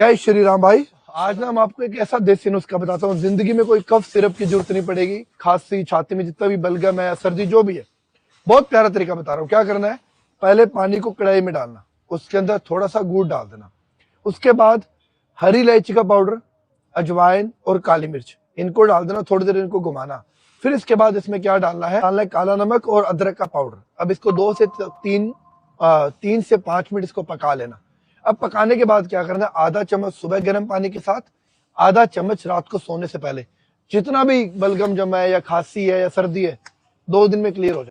जय श्री राम भाई। आज ना हम आपको एक ऐसा देसी नुस्खा बताता हूँ, जिंदगी में कोई कफ सिरप की जरूरत नहीं पड़ेगी। खांसी छाती में जितना भी बलगम है या सर्दी जो भी है, बहुत प्यारा तरीका बता रहा हूँ। क्या करना है, पहले पानी को कढ़ाई में डालना, उसके अंदर थोड़ा सा गुड़ डाल देना। उसके बाद हरी इलायची का पाउडर, अजवाइन और काली मिर्च, इनको डाल देना। थोड़ी देर इनको घुमाना। फिर इसके बाद इसमें क्या डालना है काला नमक और अदरक का पाउडर। अब इसको 3 से 5 मिनट इसको पका लेना। अब पकाने के बाद क्या करना है, आधा चम्मच सुबह गर्म पानी के साथ, आधा चम्मच रात को सोने से पहले। जितना भी बलगम जमा है या खांसी है या सर्दी है, 2 दिन में क्लियर हो जाए।